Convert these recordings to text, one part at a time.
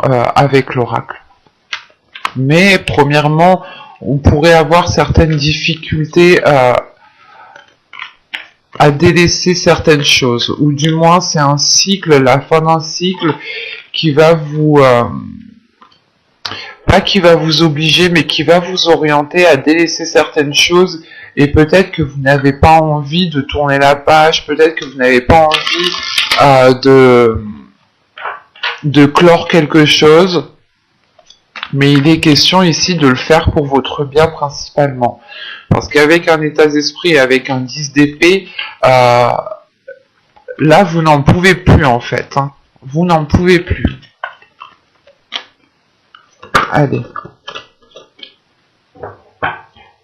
avec l'oracle. Mais premièrement, on pourrait avoir certaines difficultés à délaisser certaines choses, ou du moins c'est un cycle, la fin d'un cycle qui va vous pas qui va vous obliger, mais qui va vous orienter à délaisser certaines choses, et peut-être que vous n'avez pas envie de tourner la page, peut-être que vous n'avez pas envie de clore quelque chose, mais il est question ici de le faire pour votre bien principalement. Parce qu'avec un état d'esprit et avec un 10 d'épée, là vous n'en pouvez plus en fait. Hein. Vous n'en pouvez plus. Allez.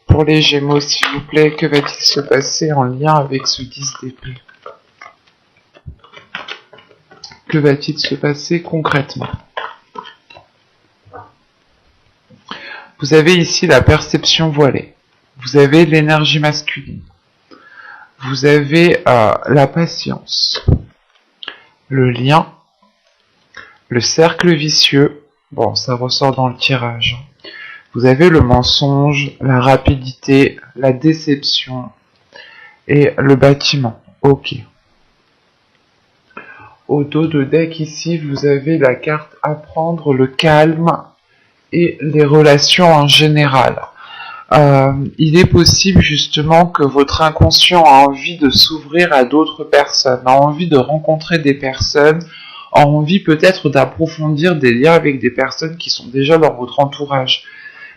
Pour les Gémeaux, s'il vous plaît, que va-t-il se passer en lien avec ce 10 d'épée? Que va-t-il se passer concrètement? Vous avez ici la perception voilée. Vous avez l'énergie masculine. Vous avez la patience. Le lien. Le cercle vicieux. Bon, ça ressort dans le tirage. Vous avez le mensonge, la rapidité, la déception et le bâtiment. Ok. Au dos de deck ici, vous avez la carte apprendre, le calme et les relations en général. Il est possible justement que votre inconscient a envie de s'ouvrir à d'autres personnes, a envie de rencontrer des personnes, a envie peut-être d'approfondir des liens avec des personnes qui sont déjà dans votre entourage.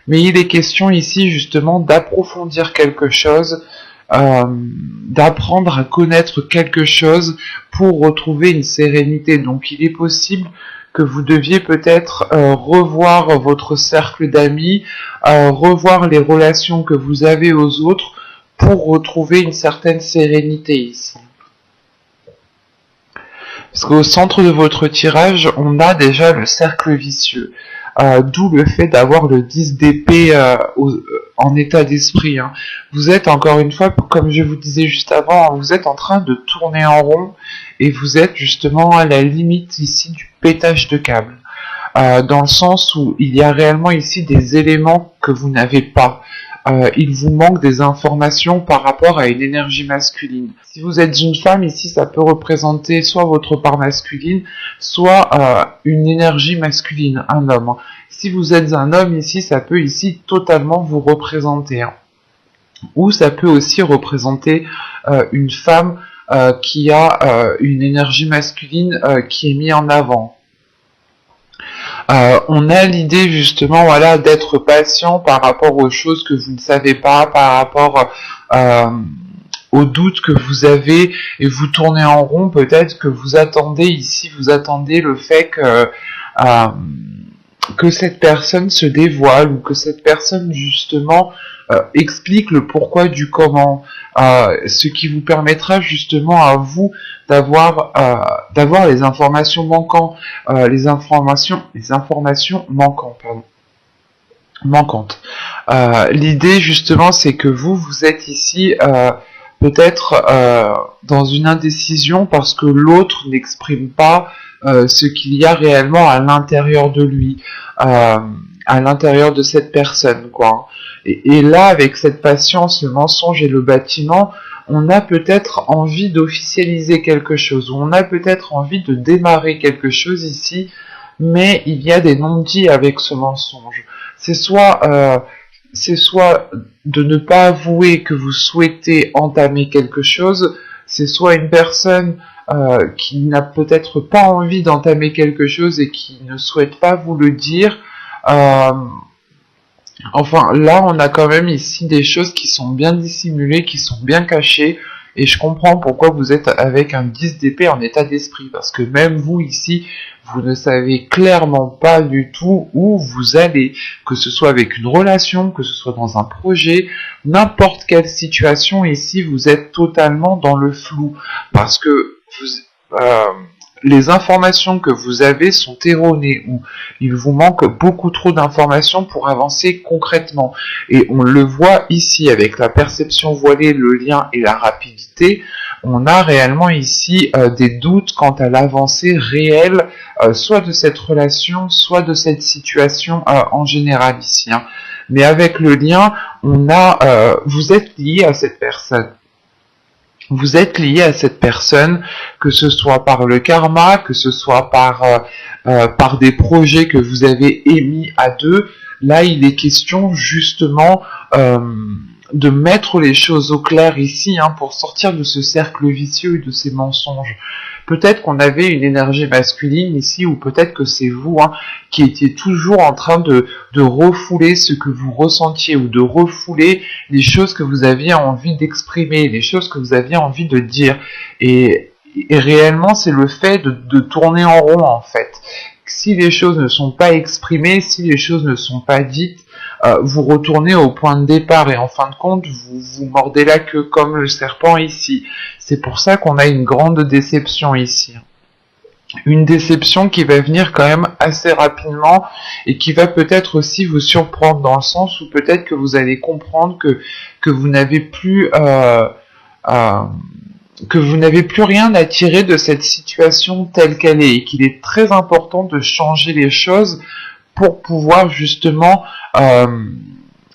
Mais il est question ici justement d'approfondir quelque chose, d'apprendre à connaître quelque chose pour retrouver une sérénité. Donc il est possible que vous deviez peut-être revoir votre cercle d'amis, revoir les relations que vous avez aux autres pour retrouver une certaine sérénité ici. Parce qu'au centre de votre tirage, on a déjà le cercle vicieux. D'où le fait d'avoir le 10 d'épée en état d'esprit. Hein. Vous êtes, encore une fois, comme je vous disais juste avant, vous êtes en train de tourner en rond et vous êtes justement à la limite ici du pétage de câble. Dans le sens où il y a réellement ici des éléments que vous n'avez pas. Il vous manque des informations par rapport à une énergie masculine. Si vous êtes une femme, ici, ça peut représenter soit votre part masculine, soit une énergie masculine, un homme. Si vous êtes un homme, ici, ça peut ici totalement vous représenter. Hein. Ou ça peut aussi représenter une femme qui a une énergie masculine qui est mise en avant. On a l'idée justement voilà, d'être patient par rapport aux choses que vous ne savez pas, par rapport aux doutes que vous avez et vous tournez en rond, peut-être que vous attendez ici, vous attendez le fait que cette personne se dévoile ou que cette personne justement explique le pourquoi du comment, ce qui vous permettra justement à vous d'avoir les informations manquantes, les informations manquantes. L'idée justement c'est que vous êtes ici peut-être dans une indécision parce que l'autre n'exprime pas ce qu'il y a réellement à l'intérieur de lui, à l'intérieur de cette personne, quoi. Et là, avec cette patience, le mensonge et le bâtiment, on a peut-être envie d'officialiser quelque chose, ou on a peut-être envie de démarrer quelque chose ici, mais il y a des non-dits avec ce mensonge. C'est soit de ne pas avouer que vous souhaitez entamer quelque chose, c'est soit une personne qui n'a peut-être pas envie d'entamer quelque chose et qui ne souhaite pas vous le dire. Enfin, là, on a quand même ici des choses qui sont bien dissimulées, qui sont bien cachées, et je comprends pourquoi vous êtes avec un 10 d'épée en état d'esprit, parce que même vous ici, vous ne savez clairement pas du tout où vous allez, que ce soit avec une relation, que ce soit dans un projet, n'importe quelle situation ici, vous êtes totalement dans le flou, parce que les informations que vous avez sont erronées, ou il vous manque beaucoup trop d'informations pour avancer concrètement. Et on le voit ici avec la perception voilée, le lien et la rapidité, on a réellement ici des doutes quant à l'avancée réelle, soit de cette relation, soit de cette situation en général ici. Hein. Mais avec le lien, on a, vous êtes lié à cette personne. Vous êtes lié à cette personne, que ce soit par le karma, que ce soit par des projets que vous avez émis à deux. Là, il est question justement de mettre les choses au clair ici, hein, pour sortir de ce cercle vicieux et de ces mensonges. Peut-être qu'on avait une énergie masculine ici, ou peut-être que c'est vous, hein, qui étiez toujours en train de refouler ce que vous ressentiez, ou de refouler les choses que vous aviez envie d'exprimer, les choses que vous aviez envie de dire. Et réellement, c'est le fait de tourner en rond, en fait. Si les choses ne sont pas exprimées, si les choses ne sont pas dites, vous retournez au point de départ et en fin de compte, vous mordez la queue comme le serpent ici. C'est pour ça qu'on a une grande déception ici. Une déception qui va venir quand même assez rapidement et qui va peut-être aussi vous surprendre dans le sens où peut-être que vous allez comprendre que vous n'avez plus... que vous n'avez plus rien à tirer de cette situation telle qu'elle est et qu'il est très important de changer les choses pour pouvoir justement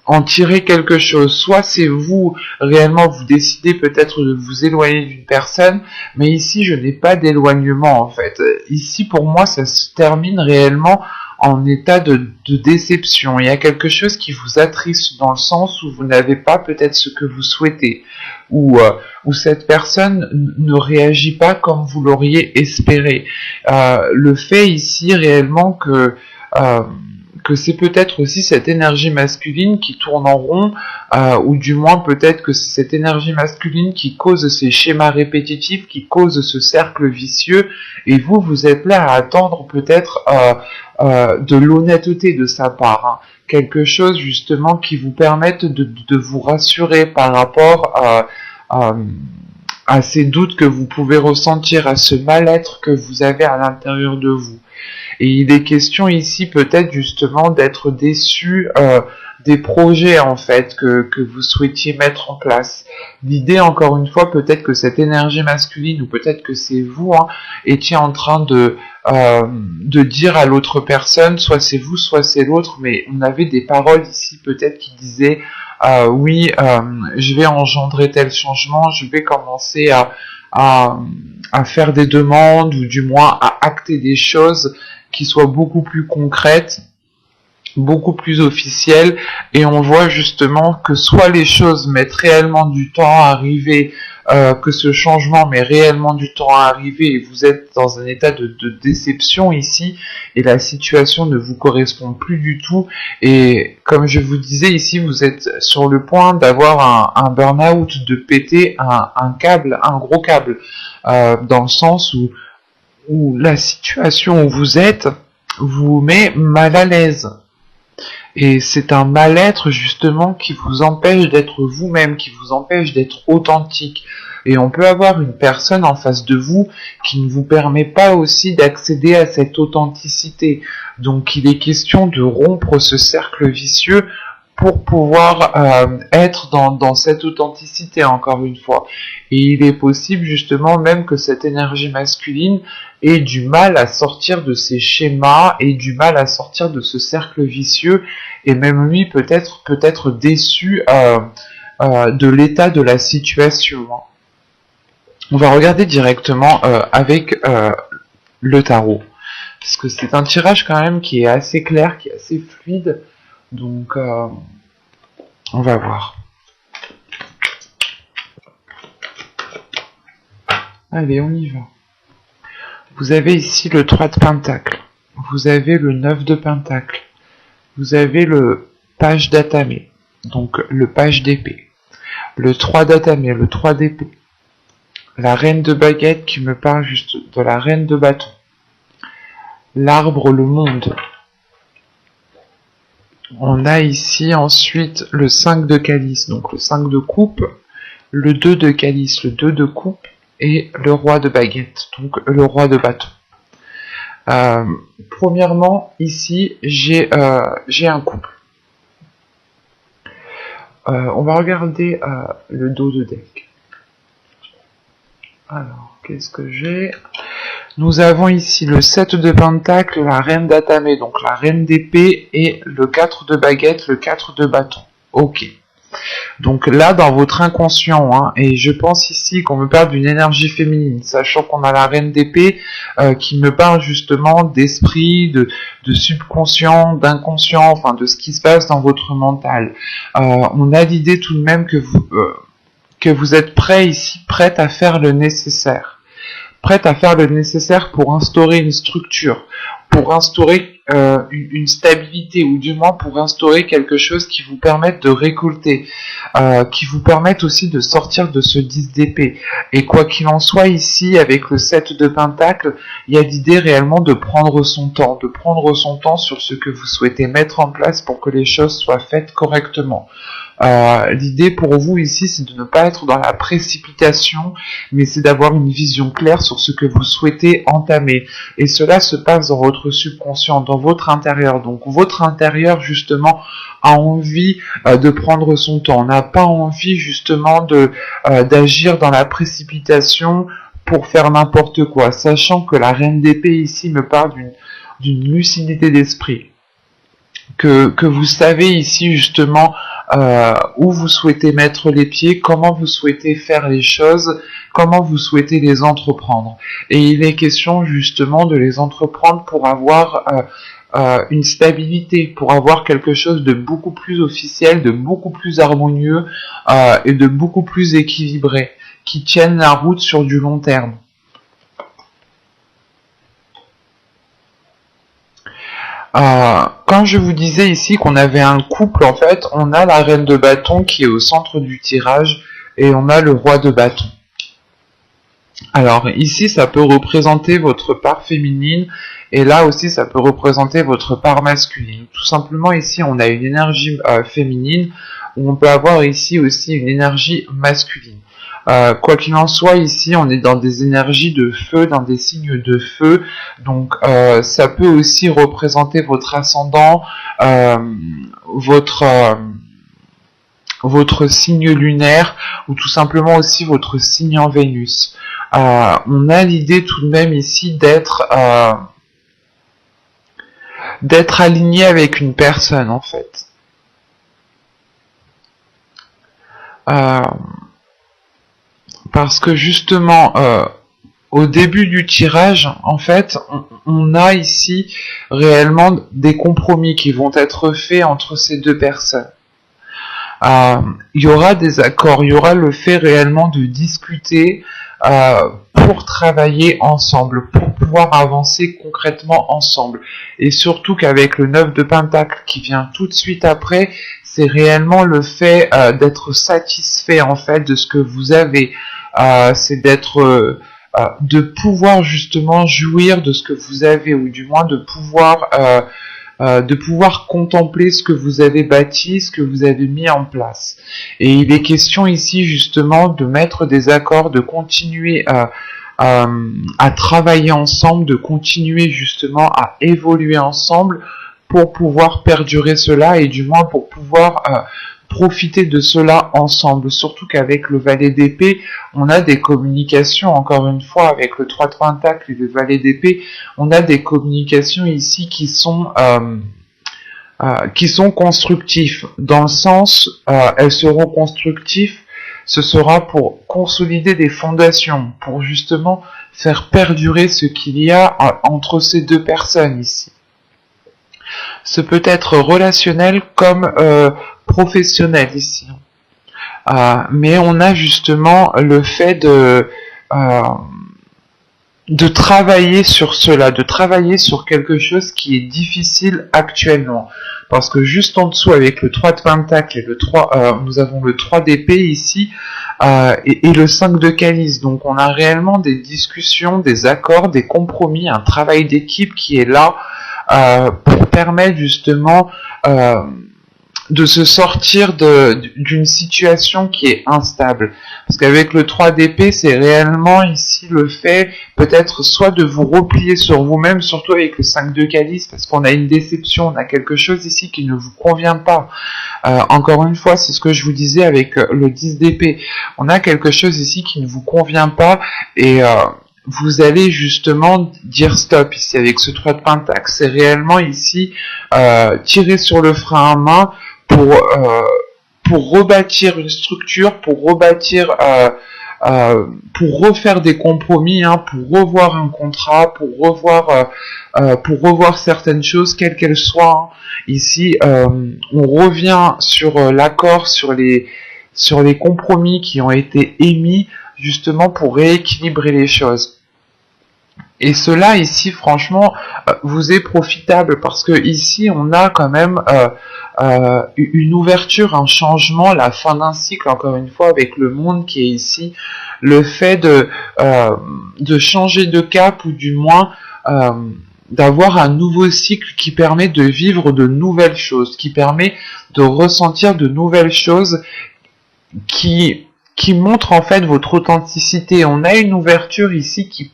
en tirer quelque chose. Soit c'est vous, réellement, vous décidez peut-être de vous éloigner d'une personne, mais ici, je n'ai pas d'éloignement, en fait. Ici, pour moi, ça se termine réellement en état de déception. Il y a quelque chose qui vous attriste dans le sens où vous n'avez pas peut-être ce que vous souhaitez, où cette personne ne réagit pas comme vous l'auriez espéré. Le fait ici, réellement, que c'est peut-être aussi cette énergie masculine qui tourne en rond, ou du moins peut-être que c'est cette énergie masculine qui cause ces schémas répétitifs, qui cause ce cercle vicieux, et vous êtes là à attendre peut-être de l'honnêteté de sa part, hein. Quelque chose justement qui vous permette de vous rassurer par rapport à ces doutes que vous pouvez ressentir, à ce mal-être que vous avez à l'intérieur de vous. Et il est question ici peut-être justement d'être déçu des projets en fait que vous souhaitiez mettre en place. L'idée encore une fois peut-être que cette énergie masculine ou peut-être que c'est vous, hein, étiez en train de dire à l'autre personne, soit c'est vous, soit c'est l'autre, mais on avait des paroles ici peut-être qui disaient oui, je vais engendrer tel changement, je vais commencer à faire des demandes ou du moins à acter des choses qui soient beaucoup plus concrètes, beaucoup plus officielles, et on voit justement que soit les choses mettent réellement du temps à arriver, que ce changement met réellement du temps à arriver et vous êtes dans un état de déception ici et la situation ne vous correspond plus du tout et comme je vous disais ici vous êtes sur le point d'avoir un burn-out, de péter un câble, un gros câble, dans le sens où la situation où vous êtes vous met mal à l'aise. Et c'est un mal-être justement qui vous empêche d'être vous-même, qui vous empêche d'être authentique. Et on peut avoir une personne en face de vous qui ne vous permet pas aussi d'accéder à cette authenticité. Donc il est question de rompre ce cercle vicieux pour pouvoir être dans cette authenticité encore une fois. Et il est possible justement même que cette énergie masculine ait du mal à sortir de ces schémas, ait du mal à sortir de ce cercle vicieux, et même lui peut-être déçu de l'état de la situation. On va regarder directement avec le tarot, parce que c'est un tirage quand même qui est assez clair, qui est assez fluide, donc on va voir. Allez, on y va. Vous avez ici le 3 de Pentacle, vous avez le 9 de Pentacle, vous avez le page d'Atamé, donc le page d'épée, le 3 d'Atamé, le 3 d'épée, la reine de baguette qui me parle juste de la reine de bâton, l'arbre, le monde. On a ici ensuite le 5 de calice, donc le 5 de coupe, le 2 de calice, le 2 de coupe, et le roi de baguette, donc le roi de bâton. Premièrement, ici, j'ai un couple. On va regarder le dos de deck. Alors, qu'est-ce que j'ai? Nous avons ici le 7 de pentacle, la reine d'Atame, donc la reine d'épée, et le 4 de baguette, le 4 de bâton. Ok. Donc là, dans votre inconscient, hein, et je pense ici qu'on me parle d'une énergie féminine, sachant qu'on a la reine d'épée qui me parle justement d'esprit, de subconscient, d'inconscient, enfin de ce qui se passe dans votre mental. On a l'idée tout de même que vous êtes prêt ici, prête à faire le nécessaire. Prête à faire le nécessaire pour instaurer une structure, pour instaurer une stabilité, ou du moins pour instaurer quelque chose qui vous permette de récolter, qui vous permette aussi de sortir de ce 10 d'épée. Et quoi qu'il en soit ici, avec le 7 de pentacle, il y a l'idée réellement de prendre son temps sur ce que vous souhaitez mettre en place pour que les choses soient faites correctement. L'idée pour vous ici, c'est de ne pas être dans la précipitation, mais c'est d'avoir une vision claire sur ce que vous souhaitez entamer. Et cela se passe dans votre subconscient, dans votre intérieur. Donc votre intérieur, justement, a envie de prendre son temps, n'a pas envie, justement, d'agir dans la précipitation pour faire n'importe quoi, sachant que la reine d'épée ici me parle d'une lucidité d'esprit. Que vous savez ici justement où vous souhaitez mettre les pieds, comment vous souhaitez faire les choses, comment vous souhaitez les entreprendre. Et il est question justement de les entreprendre pour avoir une stabilité, pour avoir quelque chose de beaucoup plus officiel, de beaucoup plus harmonieux et de beaucoup plus équilibré, qui tienne la route sur du long terme. Quand je vous disais ici qu'on avait un couple, en fait, on a la reine de bâton qui est au centre du tirage et on a le roi de bâton. Alors ici, ça peut représenter votre part féminine et là aussi, ça peut représenter votre part masculine. Tout simplement, ici, on a une énergie féminine où on peut avoir ici aussi une énergie masculine. Quoi qu'il en soit, ici, on est dans des énergies de feu, dans des signes de feu. Donc, ça peut aussi représenter votre ascendant, votre signe lunaire, ou tout simplement aussi votre signe en Vénus. On a l'idée tout de même ici d'être aligné avec une personne, en fait. Parce que justement, au début du tirage, en fait, on a ici réellement des compromis qui vont être faits entre ces deux personnes. Il y aura des accords, il y aura le fait réellement de discuter pour travailler ensemble, pour pouvoir avancer concrètement ensemble. Et surtout qu'avec le 9 de pentacle qui vient tout de suite après, c'est réellement le fait d'être satisfait en fait de ce que vous avez. C'est d'être de pouvoir justement jouir de ce que vous avez, ou du moins de pouvoir contempler ce que vous avez bâti, ce que vous avez mis en place. Et il est question ici justement de mettre des accords, de continuer à travailler ensemble, de continuer justement à évoluer ensemble pour pouvoir perdurer cela et du moins pour pouvoir profiter de cela ensemble. Surtout qu'avec le valet d'épée, on a des communications, encore une fois, avec le 3 de pentacle et le valet d'épée, on a des communications ici qui sont constructifs, dans le sens, elles seront constructives, ce sera pour consolider des fondations, pour justement faire perdurer ce qu'il y a entre ces deux personnes ici. Ce peut être relationnel comme professionnel ici. Mais on a justement le fait de travailler sur cela, de travailler sur quelque chose qui est difficile actuellement. Parce que juste en dessous, avec le 3 de pentacle et le 3, nous avons le 3 d'épée ici, et le 5 de calice. Donc on a réellement des discussions, des accords, des compromis, un travail d'équipe qui est là pour permettre justement de se sortir d'une situation qui est instable. Parce qu'avec le 3 d'épée, c'est réellement ici le fait peut-être soit de vous replier sur vous-même, surtout avec le 5 de calice, parce qu'on a une déception, on a quelque chose ici qui ne vous convient pas. Encore une fois, c'est ce que je vous disais avec le 10 d'épée. On a quelque chose ici qui ne vous convient pas et vous allez justement dire stop ici avec ce 3 de pentacle. C'est réellement ici tirer sur le frein à main pour rebâtir une structure, pour rebâtir, pour refaire des compromis, hein, pour revoir un contrat, pour revoir certaines choses, quelles qu'elles soient. Hein. Ici, on revient sur l'accord, sur les compromis qui ont été émis, justement pour rééquilibrer les choses. Et cela ici, franchement, vous est profitable parce que ici, on a quand même une ouverture, un changement, la fin d'un cycle, encore une fois, avec le monde qui est ici, le fait de changer de cap ou du moins d'avoir un nouveau cycle qui permet de vivre de nouvelles choses, qui permet de ressentir de nouvelles choses qui montre en fait votre authenticité. On a une ouverture ici qui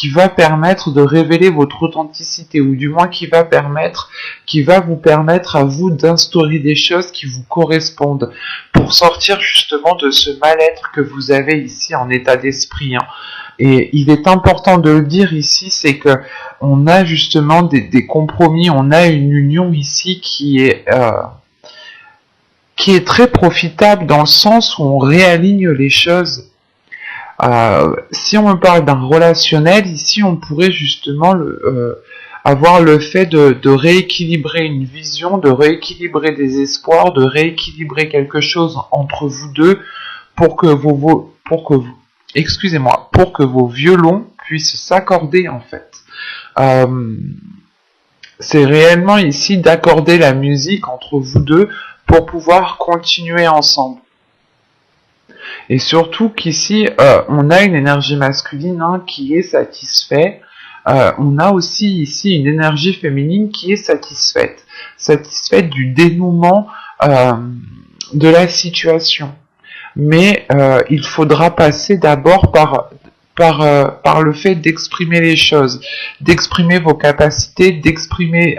va permettre de révéler votre authenticité, ou du moins qui va vous permettre à vous d'instaurer des choses qui vous correspondent, pour sortir justement de ce mal-être que vous avez ici en état d'esprit. Hein. Et il est important de le dire ici, c'est que on a justement des compromis, on a une union ici qui est très profitable dans le sens où on réaligne les choses. Si on parle d'un relationnel, ici on pourrait justement avoir le fait de rééquilibrer une vision, de rééquilibrer des espoirs, de rééquilibrer quelque chose entre vous deux pour que vos violons puissent s'accorder en fait. C'est réellement ici d'accorder la musique entre vous deux pour pouvoir continuer ensemble. Et surtout qu'ici, on a une énergie masculine qui est satisfaite. On a aussi ici une énergie féminine qui est satisfaite du dénouement de la situation. Mais il faudra passer d'abord par le fait d'exprimer les choses, d'exprimer vos capacités, d'exprimer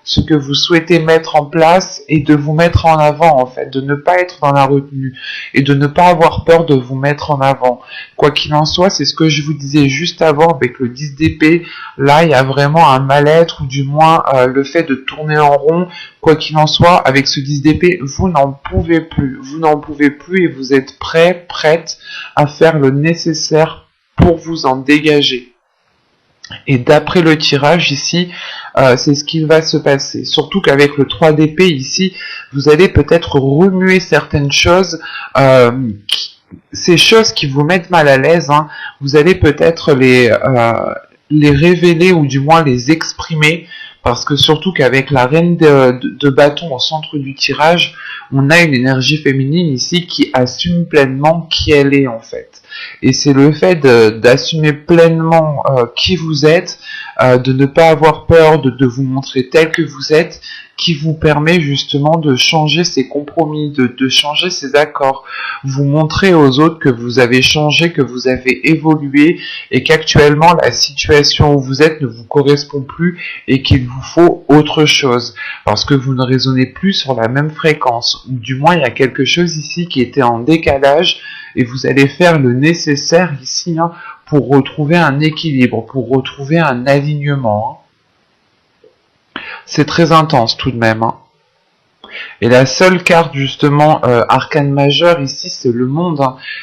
ce que vous souhaitez mettre en place et de vous mettre en avant en fait, de ne pas être dans la retenue et de ne pas avoir peur de vous mettre en avant. Quoi qu'il en soit, c'est ce que je vous disais juste avant avec le 10 d'épée, là il y a vraiment un mal-être ou du moins le fait de tourner en rond. Quoi qu'il en soit, avec ce 10 d'épée, vous n'en pouvez plus et vous êtes prête à faire le nécessaire pour vous en dégager. Et d'après le tirage ici, c'est ce qui va se passer. Surtout qu'avec le 3 d'épée ici, vous allez peut-être remuer certaines choses, ces choses qui vous mettent mal à l'aise, hein, vous allez peut-être les révéler ou du moins les exprimer. Parce que surtout qu'avec la reine de bâton au centre du tirage, on a une énergie féminine ici qui assume pleinement qui elle est en fait. Et c'est le fait d'assumer pleinement qui vous êtes, de ne pas avoir peur de vous montrer tel que vous êtes, qui vous permet justement de changer ces compromis, de changer ces accords, vous montrer aux autres que vous avez changé, que vous avez évolué et qu'actuellement la situation où vous êtes ne vous correspond plus et qu'il vous faut autre chose parce que vous ne résonnez plus sur la même fréquence ou du moins il y a quelque chose ici qui était en décalage et vous allez faire le nécessaire ici pour retrouver un équilibre, pour retrouver un alignement. C'est très intense tout de même. Et la seule carte justement arcane majeure ici, c'est le monde.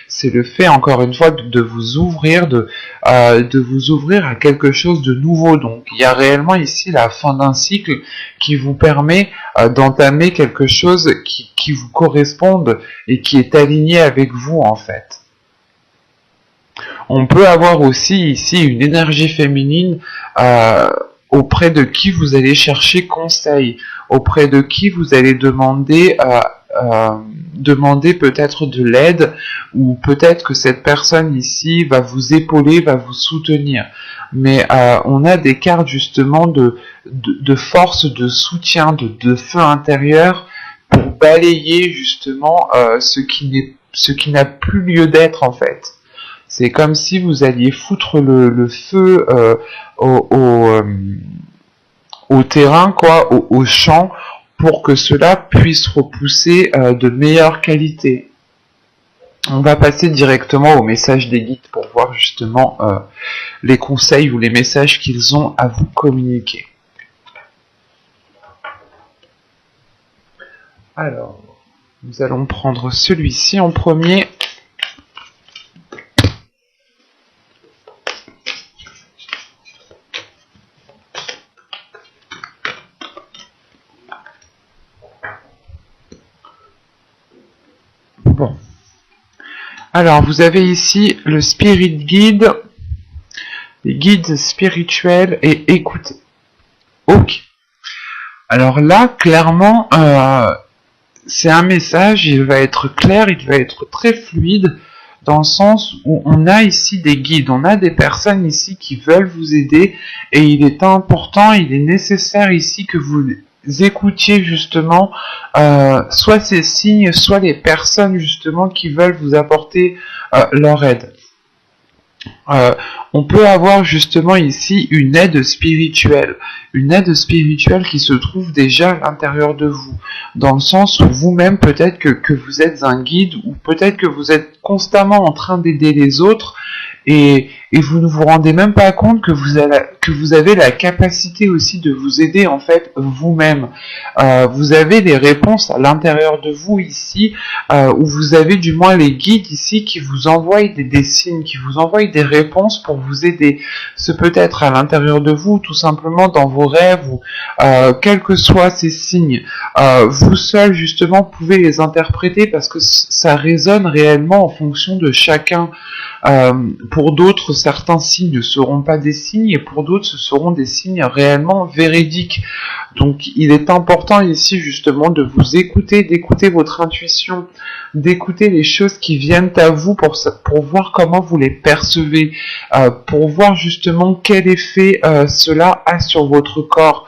C'est le fait encore une fois de vous ouvrir, de vous ouvrir à quelque chose de nouveau. Donc il y a réellement ici la fin d'un cycle qui vous permet d'entamer quelque chose qui vous corresponde et qui est aligné avec vous en fait. On peut avoir aussi ici une énergie féminine auprès de qui vous allez chercher conseil, auprès de qui vous allez demander peut-être de l'aide, ou peut-être que cette personne ici va vous épauler, va vous soutenir. Mais on a des cartes justement de force, de soutien, de feu intérieur balayer justement ce qui n'a plus lieu d'être en fait. C'est comme si vous alliez foutre le feu au terrain, quoi, au champ, pour que cela puisse repousser de meilleure qualité. On va passer directement au message des guides pour voir justement les conseils ou les messages qu'ils ont à vous communiquer. Alors, nous allons prendre celui-ci en premier. Bon. Alors, vous avez ici le Spirit Guide, les guides spirituels et écoutez. Ok. Alors là, clairement, c'est un message, il va être clair, il va être très fluide, dans le sens où on a ici des guides, on a des personnes ici qui veulent vous aider, et il est important, il est nécessaire ici que vous écoutiez justement soit ces signes, soit les personnes justement qui veulent vous apporter leur aide. On peut avoir justement ici une aide spirituelle qui se trouve déjà à l'intérieur de vous, dans le sens où vous-même peut-être que vous êtes un guide, ou peut-être que vous êtes constamment en train d'aider les autres, et vous ne vous rendez même pas compte que vous avez la capacité aussi de vous aider en fait vous-même. Vous avez les réponses à l'intérieur de vous ici, où vous avez du moins les guides ici qui vous envoient des signes, qui vous envoient des réponses pour vous aider. Ce peut être à l'intérieur de vous, tout simplement dans vos rêves, ou quels que soient ces signes. Vous seul justement pouvez les interpréter parce que ça résonne réellement en fonction de chacun. Pour d'autres, certains signes ne seront pas des signes, et pour d'autres, ce seront des signes réellement véridiques. Donc, il est important ici, justement, de vous écouter, d'écouter votre intuition, d'écouter les choses qui viennent à vous pour voir comment vous les percevez, pour voir justement quel effet cela a sur votre corps.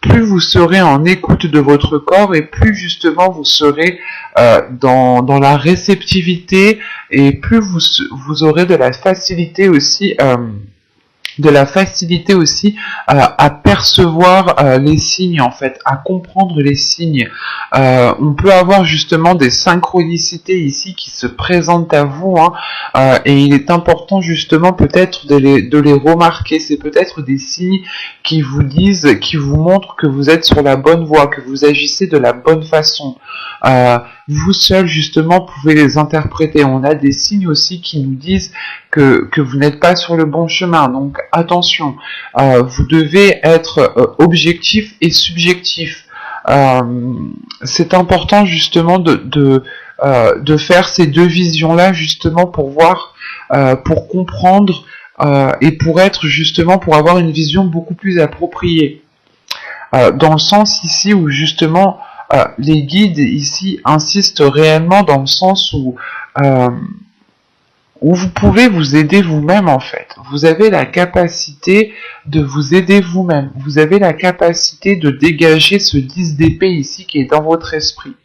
Plus vous serez en écoute de votre corps, et plus justement vous serez dans la réceptivité, et plus vous aurez de la facilité aussi à percevoir les signes en fait, à comprendre les signes. On peut avoir justement des synchronicités ici qui se présentent à vous, et il est important justement peut-être de les remarquer. C'est peut-être des signes qui vous disent, qui vous montrent que vous êtes sur la bonne voie, que vous agissez de la bonne façon. Vous seul justement pouvez les interpréter. On a des signes aussi qui nous disent que vous n'êtes pas sur le bon chemin, donc attention, vous devez être objectif et subjectif. C'est important justement de faire ces deux visions-là justement pour voir, pour comprendre, et pour avoir une vision beaucoup plus appropriée. Dans le sens ici où justement les guides ici insistent réellement dans le sens où vous pouvez vous aider vous-même en fait. Vous avez la capacité de vous aider vous-même. Vous avez la capacité de dégager ce 10 d'épée ici qui est dans votre esprit.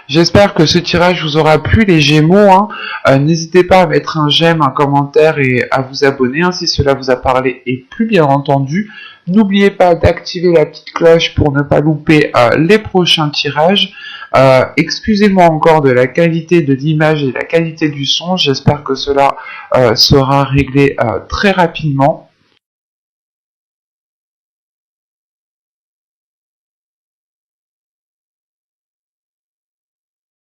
J'espère que ce tirage vous aura plu les Gémeaux. N'hésitez pas à mettre un j'aime, un commentaire et à vous abonner si cela vous a parlé et plu bien entendu. N'oubliez pas d'activer la petite cloche pour ne pas louper les prochains tirages. Excusez-moi encore de la qualité de l'image et la qualité du son. J'espère que cela sera réglé très rapidement.